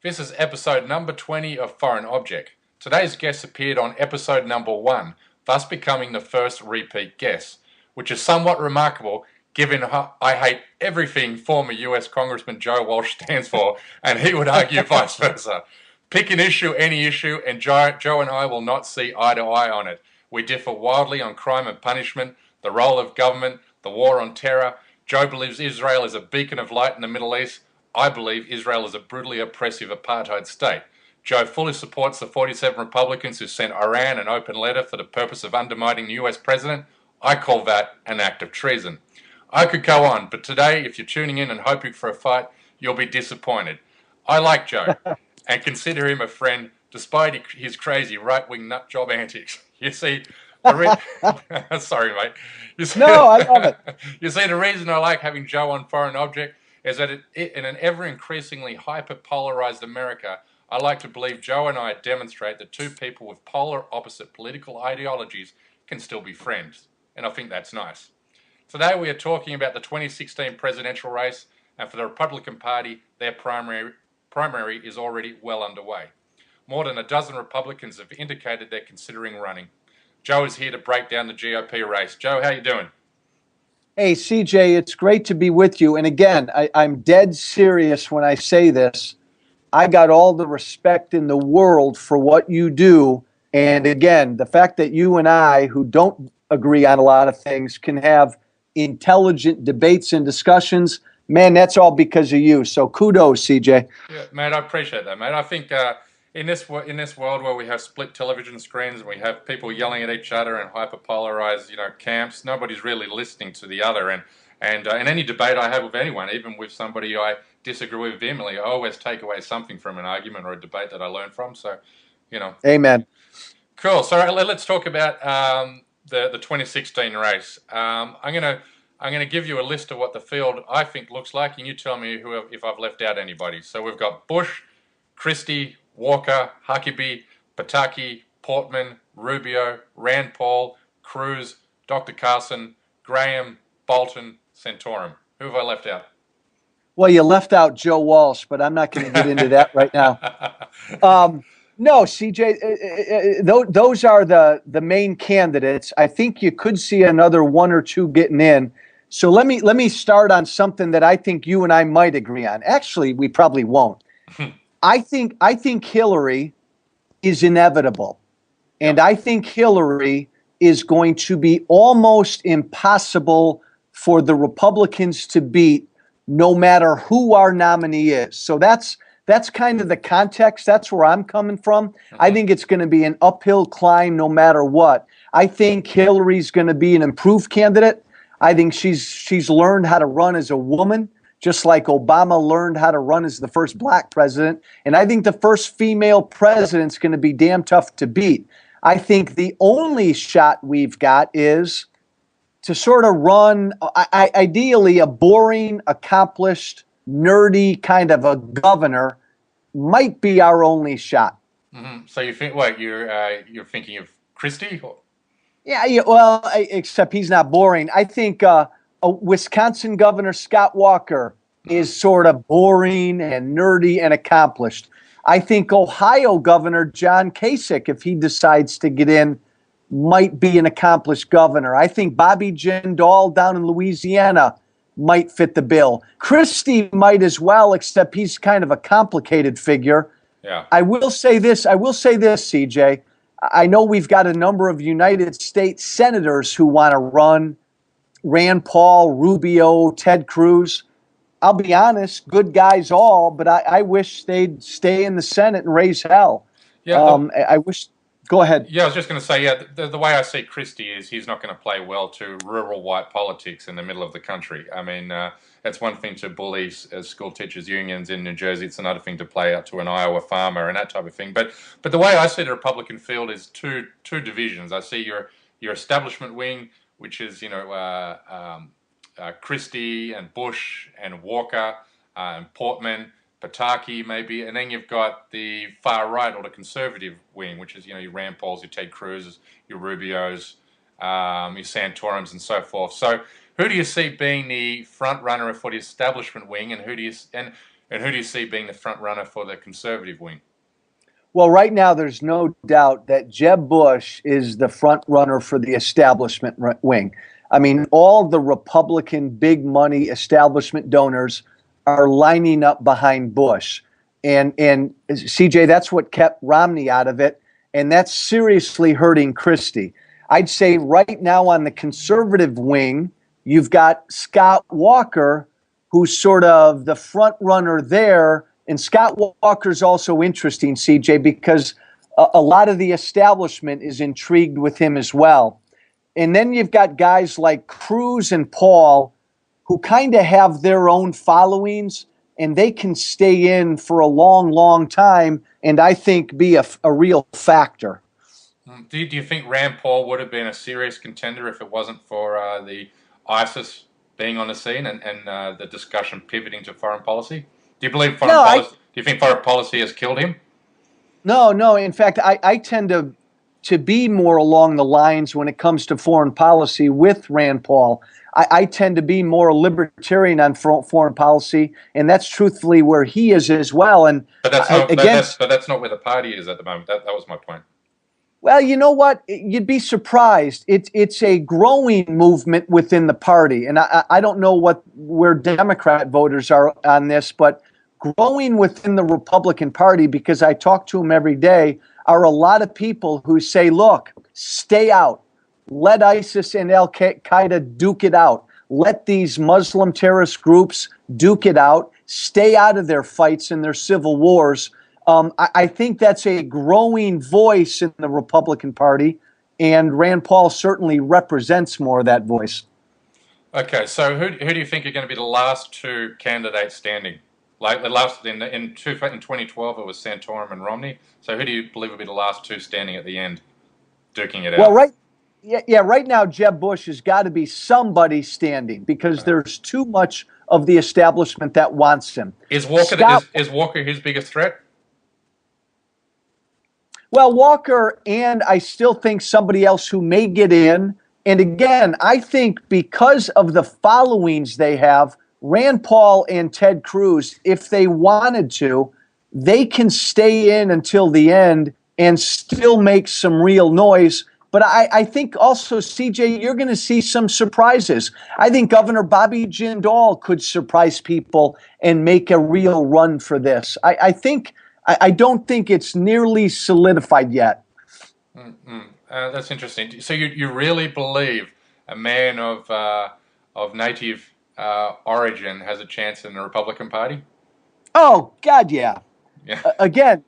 This is episode number 20 of Foreign Object. Today's guest appeared on episode number 1, thus becoming the first repeat guest, which is somewhat remarkable given I hate everything former US Congressman Joe Walsh stands for, and he would argue vice versa. Pick an issue, any issue, and Joe and I will not see eye to eye on it. We differ wildly on crime and punishment, the role of government, the war on terror. Joe believes Israel is a beacon of light in the Middle East. I believe Israel is a brutally oppressive apartheid state. Joe fully supports the 47 Republicans who sent Iran an open letter for the purpose of undermining the US president. I call that an act of treason. I could go on, but today, if you're tuning in and hoping for a fight, you'll be disappointed. I like Joe and consider him a friend despite his crazy right-wing nutjob antics. You see, sorry, mate. No, I love it. You see, the reason I like having Joe on Foreign Object is that in an ever-increasingly hyper-polarized America, I like to believe Joe and I demonstrate that two people with polar opposite political ideologies can still be friends. And I think that's nice. Today we are talking about the 2016 presidential race, and for the Republican Party, their primary is already well underway. More than a dozen Republicans have indicated they're considering running. Joe is here to break down the GOP race. Joe, how you doing? Hey, CJ, it's great to be with you. And again, I'm dead serious when I say this. I got all the respect in the world for what you do. And again, the fact that you and I, who don't agree on a lot of things, can have intelligent debates and discussions, man, that's all because of you. So kudos, CJ. Yeah, mate, I appreciate that, mate. I think in this world where we have split television screens and we have people yelling at each other and hyperpolarized, camps, nobody's really listening to the other. And in any debate I have with anyone, even with somebody I disagree with vehemently, I always take away something from an argument or a debate that I learn from. So, Amen. Cool. So let's talk about the 2016 race. I'm gonna give you a list of what the field I think looks like, and you tell me if I've left out anybody. So we've got Bush, Christie, Walker, Huckabee, Pataki, Portman, Rubio, Rand Paul, Cruz, Dr. Carson, Graham, Bolton, Santorum. Who have I left out? Well, you left out Joe Walsh, but I'm not going to get into that right now. No, CJ, those are the main candidates. I think you could see another one or two getting in. So let me start on something that I think you and I might agree on. Actually, we probably won't. I think Hillary is inevitable. And I think Hillary is going to be almost impossible for the Republicans to beat no matter who our nominee is. So that's kind of the context. That's where I'm coming from. I think it's going to be an uphill climb no matter what. I think Hillary's going to be an improved candidate. I think she's learned how to run as a woman, just like Obama learned how to run as the first black president. And I think the first female president's going to be damn tough to beat. I think the only shot we've got is to sort of run, ideally, a boring, accomplished, nerdy kind of a governor might be our only shot. Mm-hmm. So you think, wait, you're thinking of Christie? Yeah, well, except he's not boring. I think Wisconsin Governor Scott Walker is sort of boring and nerdy and accomplished. I think Ohio Governor John Kasich, if he decides to get in, might be an accomplished governor. I think Bobby Jindal down in Louisiana might fit the bill. Christie might as well, except he's kind of a complicated figure. Yeah. I will say this, CJ. I know we've got a number of United States senators who want to run. Rand Paul, Rubio, Ted Cruz. I'll be honest, good guys all, but I wish they'd stay in the Senate and raise hell. Yeah. I wish. Go ahead. Yeah, I was just going to say, yeah, the way I see Christie is he's not going to play well to rural white politics in the middle of the country. I mean, it's one thing to bully school teachers' unions in New Jersey. It's another thing to play out to an Iowa farmer and that type of thing. But the way I see the Republican field is two divisions. I see your establishment wing, which is Christie and Bush and Walker and Portman, Pataki maybe, and then you've got the far right or the conservative wing, which is your Rand Pauls, your Ted Cruz's, your Rubios, your Santorums, and so forth. So, who do you see being the front runner for the establishment wing, and And who do you see being the front runner for the Conservative wing? Well, right now, there's no doubt that Jeb Bush is the front runner for the establishment wing. I mean, all the Republican big money establishment donors are lining up behind Bush. And CJ, that's what kept Romney out of it. And that's seriously hurting Christie. I'd say right now on the conservative wing, you've got Scott Walker, who's sort of the front runner there. And Scott Walker's also interesting, CJ, because a lot of the establishment is intrigued with him as well. And then you've got guys like Cruz and Paul who kind of have their own followings, and they can stay in for a long, long time, and I think be a real factor. Do you think Rand Paul would have been a serious contender if it wasn't for the ISIS being on the scene and the discussion pivoting to foreign policy? Do you believe foreign policy? Do you think foreign policy has killed him? No. In fact, I tend to be more along the lines when it comes to foreign policy with Rand Paul. I tend to be more libertarian on foreign policy, and that's truthfully where he is as well. And but that's not where the party is at the moment. That was my point. Well, you know what? You'd be surprised. It's a growing movement within the party, and I don't know where Democrat voters are on this, but growing within the Republican Party, because I talk to them every day, are a lot of people who say, look, stay out. Let ISIS and Al-Qaeda duke it out. Let these Muslim terrorist groups duke it out. Stay out of their fights and their civil wars. I think that's a growing voice in the Republican Party, and Rand Paul certainly represents more of that voice. Okay, so who do you think are going to be the last two candidates standing? Like the last in 2012, it was Santorum and Romney. So who do you believe will be the last two standing at the end, duking it out? Well, right now, Jeb Bush has got to be somebody standing because there's too much of the establishment that wants him. Is Walker his biggest threat? Well, Walker, and I still think somebody else who may get in. And again, I think because of the followings they have, Rand Paul and Ted Cruz, if they wanted to, they can stay in until the end and still make some real noise. But I think also, CJ, you're going to see some surprises. I think Governor Bobby Jindal could surprise people and make a real run for this. I don't think it's nearly solidified yet. That's interesting. So you really believe a man of native origin has a chance in the Republican Party? Oh, God, yeah. Again,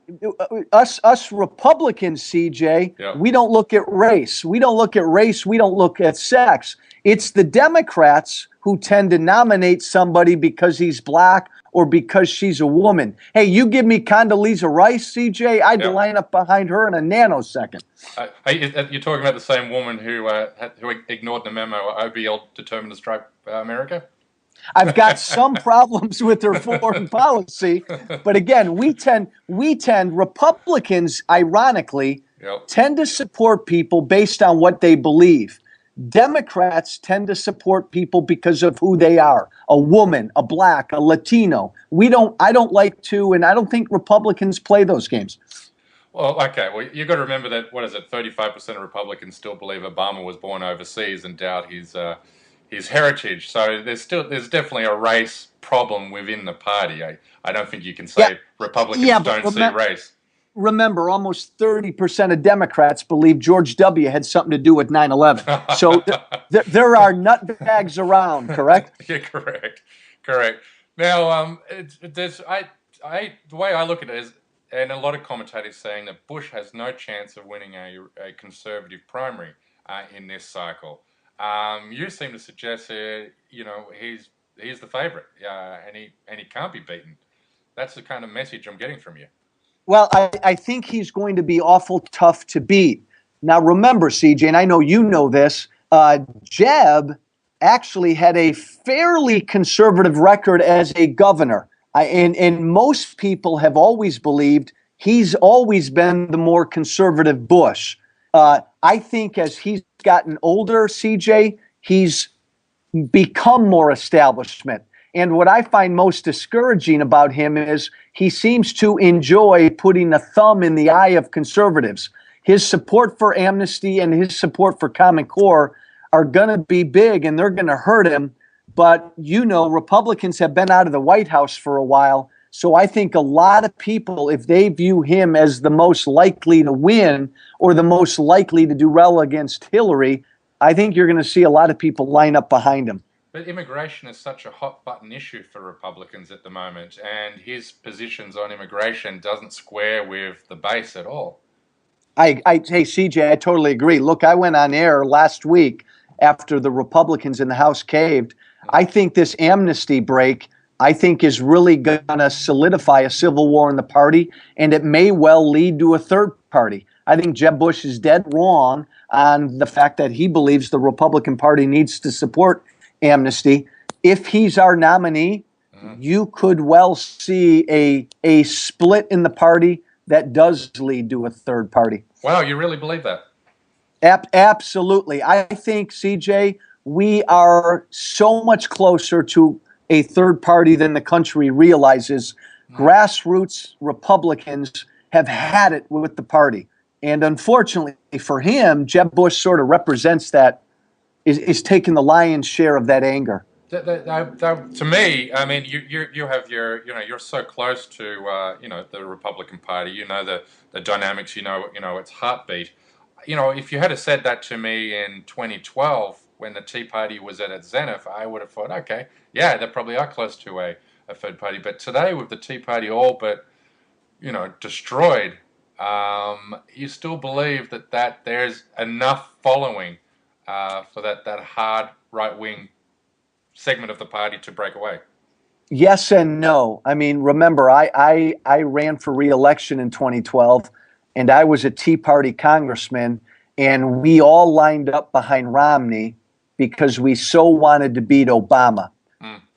us Republicans, CJ, we don't look at race. We don't look at race. We don't look at sex. It's the Democrats who tend to nominate somebody because he's black or because she's a woman. Hey, you give me Condoleezza Rice, CJ, I'd line up behind her in a nanosecond. You're talking about the same woman who ignored the memo, OBL determined to strike America? I've got some problems with her foreign policy, but again, we tend Republicans, ironically, tend to support people based on what they believe. Democrats tend to support people because of who they are, a woman, a black, a Latino. I don't like to, and I don't think Republicans play those games. Well, okay. Well, you've got to remember that, 35% of Republicans still believe Obama was born overseas and doubt his heritage. So there's definitely a race problem within the party. I don't think you can say Republicans don't see race. Remember, almost 30% of Democrats believe George W. had something to do with 9/11. So there are nutbags around, correct? Yeah, correct. Now, the way I look at it is, and a lot of commentators saying that Bush has no chance of winning a conservative primary in this cycle. You seem to suggest, he's the favorite, and he can't be beaten. That's the kind of message I'm getting from you. Well, I think he's going to be awful tough to beat. Now, remember, CJ, and I know you know this, Jeb actually had a fairly conservative record as a governor. And most people have always believed he's always been the more conservative Bush. I think as he's gotten older, CJ, he's become more establishment. And what I find most discouraging about him is he seems to enjoy putting a thumb in the eye of conservatives. His support for amnesty and his support for Common Core are going to be big, and they're going to hurt him. But, Republicans have been out of the White House for a while. So I think a lot of people, if they view him as the most likely to win or the most likely to do well against Hillary, I think you're going to see a lot of people line up behind him. But immigration is such a hot button issue for Republicans at the moment, and his positions on immigration doesn't square with the base at all. Hey, CJ, I totally agree. Look, I went on air last week after the Republicans in the House caved. I think this amnesty break, I think, is really going to solidify a civil war in the party, and it may well lead to a third party. I think Jeb Bush is dead wrong on the fact that he believes the Republican Party needs to support amnesty. If he's our nominee, you could well see a split in the party that does lead to a third party. Wow, you really believe that? Absolutely. I think, CJ, we are so much closer to a third party than the country realizes. Grassroots Republicans have had it with the party. And unfortunately for him, Jeb Bush sort of represents that, is taking the lion's share of that anger. To me, I mean, you have your, you're so close to, the Republican Party. You know the dynamics. You know its heartbeat. If you had said that to me in 2012 when the Tea Party was at its zenith, I would have thought, okay, yeah, they probably are close to a third party. But today, with the Tea Party all but, destroyed, you still believe that there's enough following for that hard right-wing segment of the party to break away? Yes and no. I mean, remember, I ran for re-election in 2012, and I was a Tea Party congressman, and we all lined up behind Romney because we so wanted to beat Obama.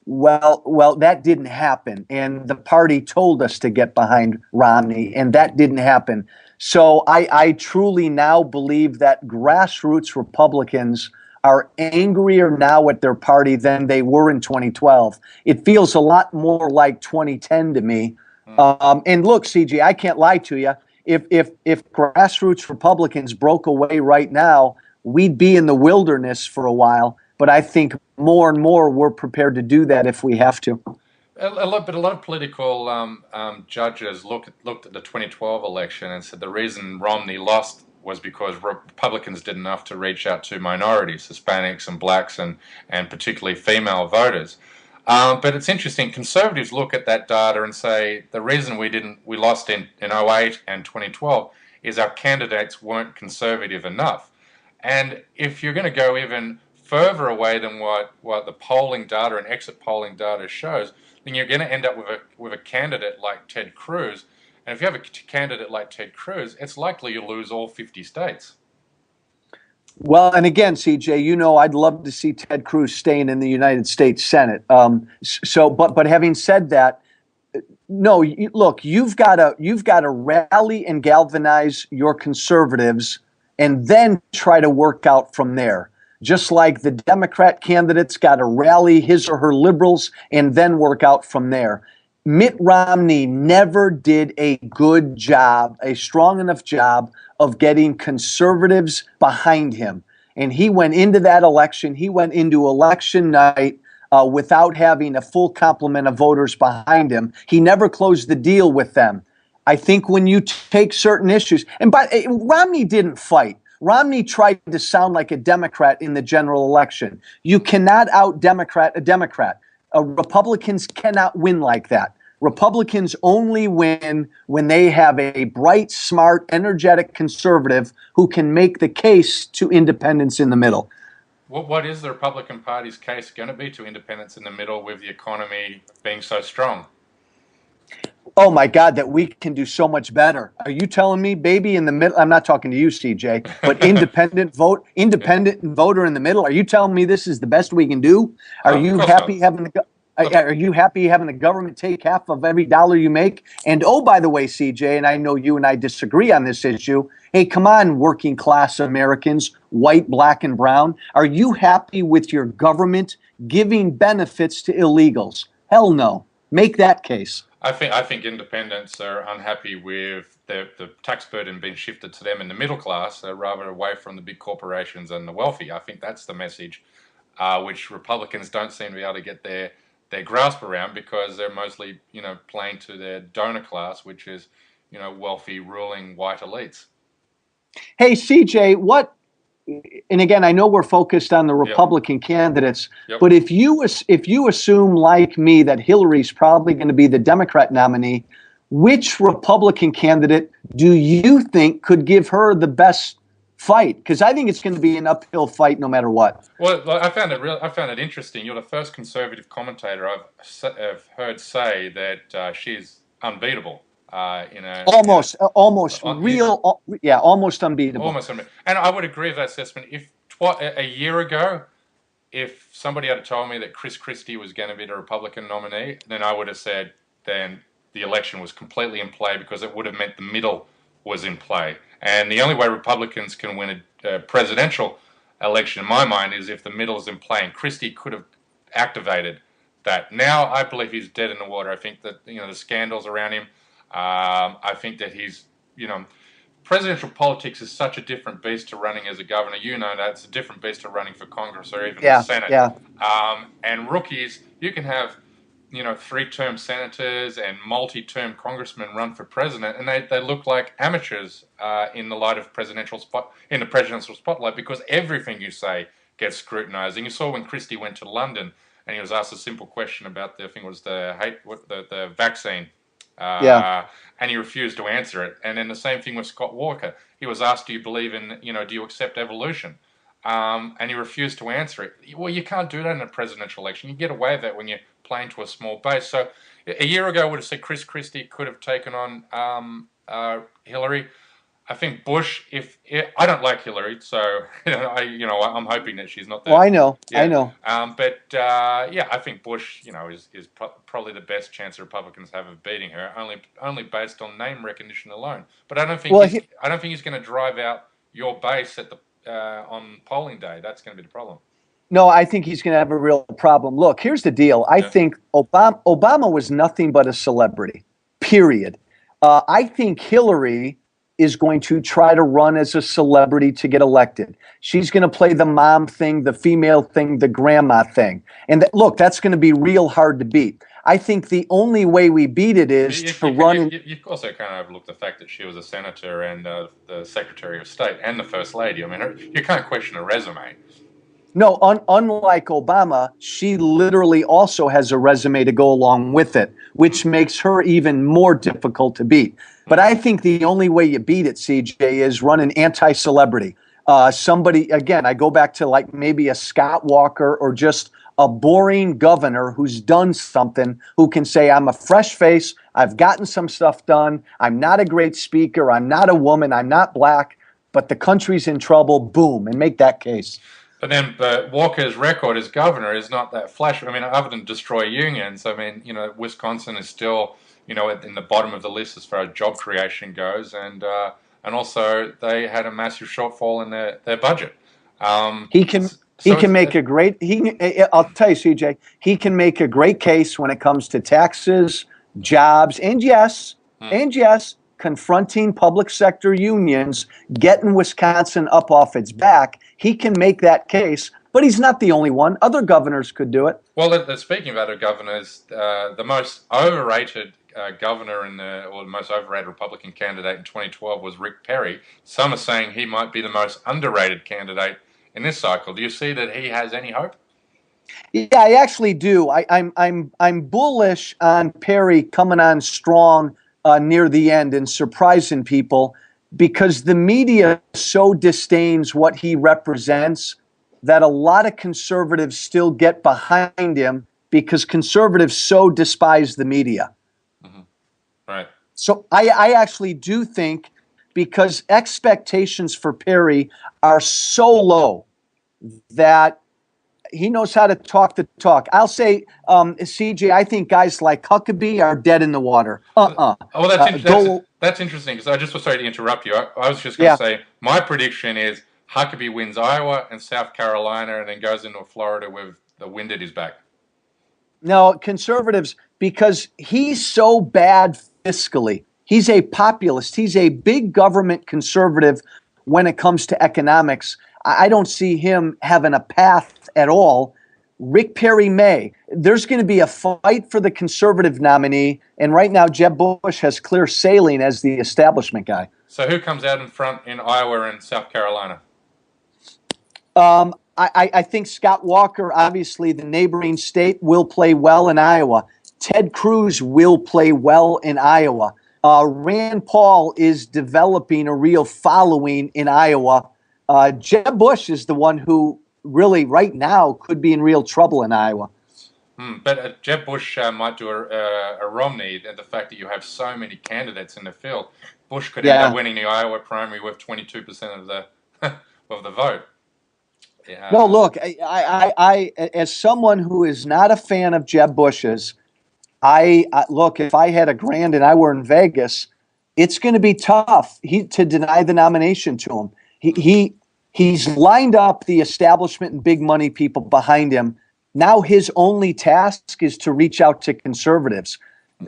Well, that didn't happen, and the party told us to get behind Romney, and that didn't happen. So I truly now believe that grassroots Republicans are angrier now at their party than they were in 2012. It feels a lot more like 2010 to me. And look, CJ, I can't lie to you. If grassroots Republicans broke away right now, we'd be in the wilderness for a while. But I think more and more we're prepared to do that if we have to. A lot of political judges looked at the 2012 election and said the reason Romney lost was because Republicans did enough to reach out to minorities, Hispanics and blacks, and particularly female voters. But it's interesting. Conservatives look at that data and say the reason we lost in 08 and 2012 is our candidates weren't conservative enough. And if you're going to go even further away than what the polling data and exit polling data shows, then you're going to end up with a candidate like Ted Cruz. And if you have a candidate like Ted Cruz, it's likely you'll lose all 50 states. Well, and again, CJ, I'd love to see Ted Cruz staying in the United States Senate. But having said that, no, look, you've got to rally and galvanize your conservatives, and then try to work out from there. Just like the Democrat candidate's got to rally his or her liberals and then work out from there. Mitt Romney never did a good job, a strong enough job of getting conservatives behind him. And he went into that election, he went into election night without having a full complement of voters behind him. He never closed the deal with them. I think when you take certain issues, Romney didn't fight. Romney tried to sound like a Democrat in the general election. You cannot out-Democrat a Democrat. Republicans cannot win like that. Republicans only win when they have a bright, smart, energetic conservative who can make the case to independents in the middle. What is the Republican Party's case going to be to independents in the middle with the economy being so strong? Oh my God, that we can do so much better. Are you telling me, baby, in the middle? I'm not talking to you, CJ, but independent voter in the middle. Are you telling me this is the best we can do? Are you happy having the government take half of every dollar you make? And oh, by the way, CJ, and I know you and I disagree on this issue. Hey, come on, working class Americans, white, black, and brown. Are you happy with your government giving benefits to illegals. Hell no. Make that case. I think independents are unhappy with the tax burden being shifted to them in the middle class, rather away from the big corporations and the wealthy. I think that's the message, which Republicans don't seem to be able to get their grasp around, because they're mostly, playing to their donor class, which is, wealthy, ruling white elites. Hey, CJ, and again, I know we're focused on the Yep. Republican candidates, Yep. but if you assume, like me, that Hillary's probably going to be the Democrat nominee, which Republican candidate do you think could give her the best fight? Because I think it's going to be an uphill fight no matter what. Well, I found it interesting. You're the first conservative commentator I've heard say that she's unbeatable. Almost Almost unbeatable. Almost unbeatable. And I would agree with that assessment. If a year ago, if somebody had told me that Chris Christie was going to be the Republican nominee, then I would have said then the election was completely in play, because it would have meant the middle was in play. And the only way Republicans can win a presidential election, in my mind, is if the middle is in play. And Christie could have activated that. Now I believe he's dead in the water. I think that the scandals around him. I think that he's, presidential politics is such a different beast to running as a governor. That it's a different beast to running for Congress or even the Senate. Yeah. And rookies, you can have, 3-term senators and multi-term congressmen run for president, and they look like amateurs in the light of in the presidential spotlight, because everything you say gets scrutinized. And you saw when Christie went to London and he was asked a simple question about the vaccine. And he refused to answer it. And then the same thing with Scott Walker. He was asked, do you believe in, do you accept evolution? And he refused to answer it. Well, you can't do that in a presidential election. You get away with that when you're playing to a small base. So a year ago, I would have said Chris Christie could have taken on Hillary. I think Bush, I don't like Hillary, so I'm hoping that she's not there. Well, I know. I think Bush, is probably the best chance the Republicans have of beating her, only based on name recognition alone. But I don't think he's going to drive out your base at on polling day. That's going to be the problem. No, I think he's going to have a real problem. Look, here's the deal. I think Obama was nothing but a celebrity. Period. I think Hillary is going to try to run as a celebrity to get elected. She's going to play the mom thing, the female thing, the grandma thing. And look, that's going to be real hard to beat. I think the only way we beat it is to run. You also can't overlook the fact that she was a senator and the Secretary of State and the First Lady. I mean, you can't question her resume. No, unlike Obama, she literally also has a resume to go along with it, which makes her even more difficult to beat. But I think the only way you beat it, CJ, is run an anti-celebrity. Somebody, again, I go back to like maybe a Scott Walker or just a boring governor who's done something, who can say, I'm a fresh face, I've gotten some stuff done, I'm not a great speaker, I'm not a woman, I'm not black, but the country's in trouble, boom, and make that case. But Walker's record as governor is not that flashy. I mean, other than destroy unions, I mean, Wisconsin is still, in the bottom of the list as far as job creation goes, and also they had a massive shortfall in their budget. I'll tell you, CJ, he can make a great case when it comes to taxes, jobs, and yes, confronting public sector unions, getting Wisconsin up off its back. He can make that case, but he's not the only one. Other governors could do it. Well, speaking of other governors, the most overrated governor or the most overrated Republican candidate in 2012 was Rick Perry. Some are saying he might be the most underrated candidate in this cycle. Do you see that he has any hope? Yeah, I actually do. I'm bullish on Perry coming on strong near the end and surprising people, because the media so disdains what he represents that a lot of conservatives still get behind him because conservatives so despise the media. Mm-hmm. Right. So I actually do think, because expectations for Perry are so low, that he knows how to talk the talk. I'll say, CJ, I think guys like Huckabee are dead in the water. Well, that's interesting, because I just was sorry to interrupt you. I was just going to say, my prediction is Huckabee wins Iowa and South Carolina and then goes into Florida with The wind at his back. No, conservatives, because he's so bad fiscally. He's a populist. He's a big government conservative when it comes to economics. I don't see him having a path at all. Rick Perry may. There's going to be a fight for the conservative nominee, and right now Jeb Bush has clear sailing as the establishment guy. So who comes out in front in Iowa and South Carolina? I think Scott Walker, obviously the neighboring state, will play well in Iowa. Ted Cruz will play well in Iowa. Rand Paul is developing a real following in Iowa. Jeb Bush is the one who really right now could be in real trouble in Iowa. But Jeb Bush might do a Romney, and the fact that you have so many candidates in the field. Bush could end up winning the Iowa primary with 22% of the of the vote. Yeah. No, look, I as someone who is not a fan of Jeb Bush's, I look, if I had a grand and I were in Vegas, it's going to be tough to deny the nomination to him. He's lined up the establishment and big money people behind him. Now his only task is to reach out to conservatives.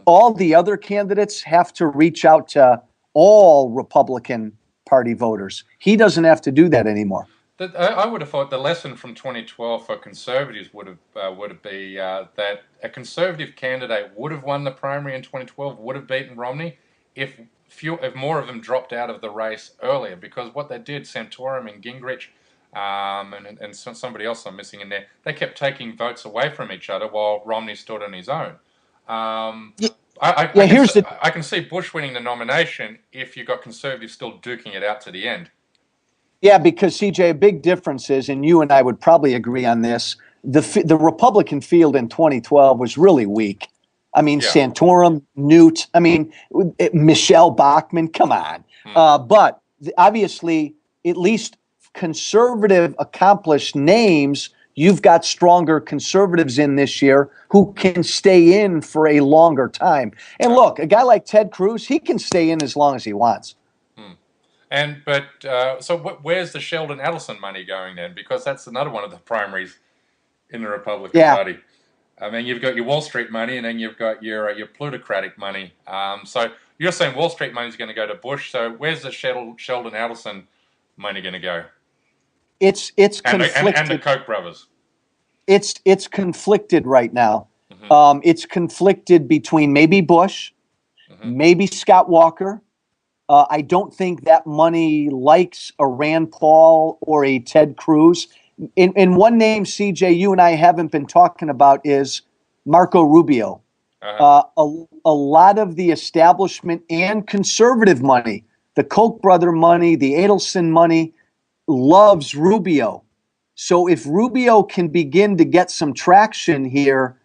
All the other candidates have to reach out to all Republican Party voters. He doesn't have to do that anymore. I would have thought the lesson from 2012 for conservatives would be that a conservative candidate would have won the primary in 2012, would have beaten Romney if more of them dropped out of the race earlier. Because what they did, Santorum and Gingrich, and somebody else I'm missing in there, they kept taking votes away from each other while Romney stood on his own. I can see Bush winning the nomination if you got conservatives still duking it out to the end. Yeah, because, CJ, a big difference is, and you and I would probably agree on this, the Republican field in 2012 was really weak. I mean, Santorum, Newt, Michelle Bachmann, come on. But obviously, at least conservative accomplished names, you've got stronger conservatives in this year who can stay in for a longer time. And look, a guy like Ted Cruz, he can stay in as long as he wants. So where's the Sheldon Adelson money going then? Because that's another one of the primaries in the Republican Party. I mean, you've got your Wall Street money, and then you've got your plutocratic money. So you're saying Wall Street money is going to go to Bush. So where's the Sheldon Adelson money going to go? It's conflicted. And the Koch brothers. It's conflicted right now. Mm-hmm. It's conflicted between maybe Bush, maybe Scott Walker. I don't think that money likes a Rand Paul or a Ted Cruz. In one name, CJ, you and I haven't been talking about is Marco Rubio. A lot of the establishment and conservative money, the Koch brother money, the Adelson money, loves Rubio. So if Rubio can begin to get some traction here,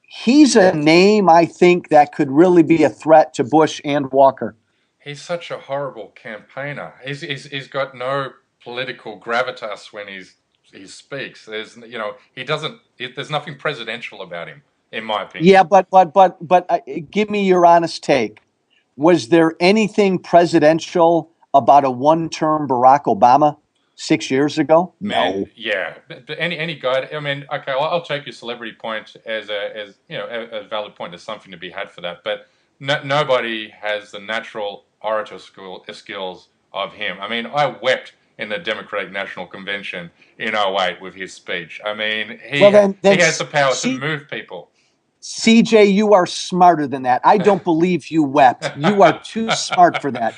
he's a name I think that could really be a threat to Bush and Walker. He's such a horrible campaigner. He's got no political gravitas when he speaks. There's there's nothing presidential about him, in my opinion. Yeah, but give me your honest take. Was there anything presidential about a one-term Barack Obama 6 years ago? No. Yeah, but any guy. I mean, okay, I'll take your celebrity point as a valid point. There's something to be had for that, but nobody has the natural orator skills of him. I mean, I wept in the Democratic National Convention in 2008 with his speech. I mean, he has the power to move people. CJ, you are smarter than that. I don't believe you wept. You are too smart for that.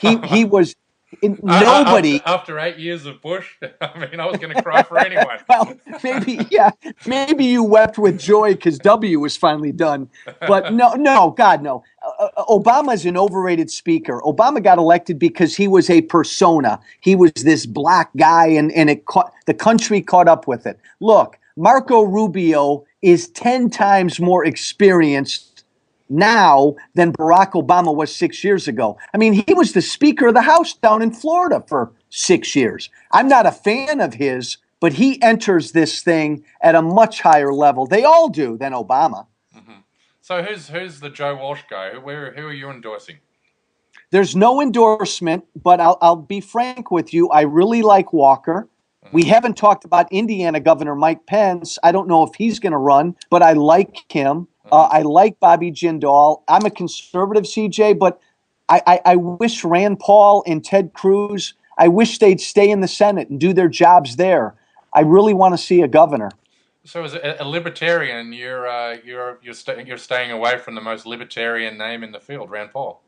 He was nobody. After 8 years of Bush, I mean, I was going to cry for anyone. Well, maybe you wept with joy because W was finally done. But no, God, no. Obama's an overrated speaker. Obama got elected because he was a persona. He was this black guy, and the country caught up with it. Look, Marco Rubio is 10 times more experienced now than Barack Obama was 6 years ago. I mean, he was the Speaker of the House down in Florida for 6 years. I'm not a fan of his, but he enters this thing at a much higher level. They all do than Obama. Mm-hmm. So who's the Joe Walsh guy? Who are you endorsing? There's no endorsement, but I'll be frank with you. I really like Walker. We haven't talked about Indiana Governor Mike Pence. I don't know if he's going to run, but I like him. I like Bobby Jindal. I'm a conservative, CJ, but I wish Rand Paul and Ted Cruz, I wish they'd stay in the Senate and do their jobs there. I really want to see a governor. So, as a libertarian, you're staying away from the most libertarian name in the field, Rand Paul.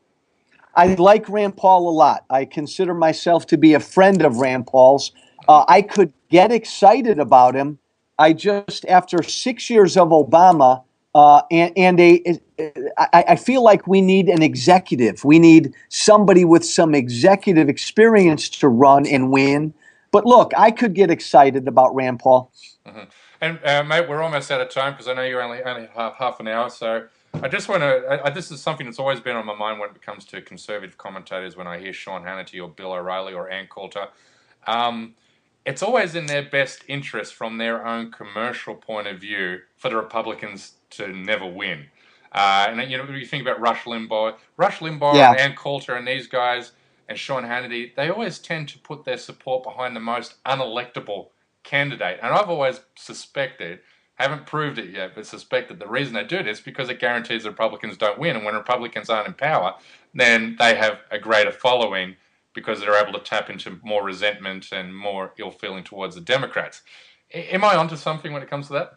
I like Rand Paul a lot. I consider myself to be a friend of Rand Paul's. I could get excited about him. After 6 years of Obama, I feel like we need an executive. We need somebody with some executive experience to run and win. But look, I could get excited about Rand Paul. Mm-hmm. And mate, we're almost out of time because I know you're only half an hour. So I just want to. This is something that's always been on my mind when it comes to conservative commentators. When I hear Sean Hannity or Bill O'Reilly or Ann Coulter, it's always in their best interest from their own commercial point of view for the Republicans to never win. And you think about Rush Limbaugh, Yeah. and Ann Coulter and these guys and Sean Hannity. They always tend to put their support behind the most unelectable candidate. And I've always suspected, haven't proved it yet, but suspected the reason they do this is because it guarantees the Republicans don't win. And when Republicans aren't in power, then they have a greater following because they're able to tap into more resentment and more ill feeling towards the Democrats. Am I onto something when it comes to that?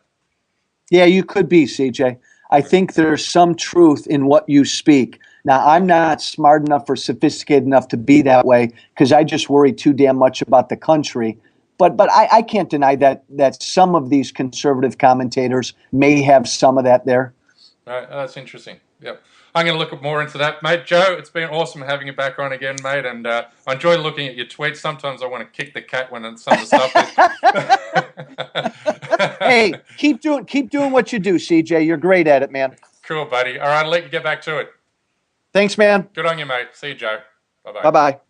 Yeah, you could be, CJ. I think there's some truth in what you speak. Now, I'm not smart enough or sophisticated enough to be that way because I just worry too damn much about the country. But I can't deny that some of these conservative commentators may have some of that there. Right, that's interesting. Yep. I'm going to look more into that. Mate, Joe, it's been awesome having you back on again, mate, and I enjoy looking at your tweets. Sometimes I want to kick the cat when some of the stuff is... Hey, keep doing what you do, CJ. You're great at it, man. Cool, buddy. All right, I'll let you get back to it. Thanks, man. Good on you, mate. See you, Joe. Bye-bye. Bye-bye.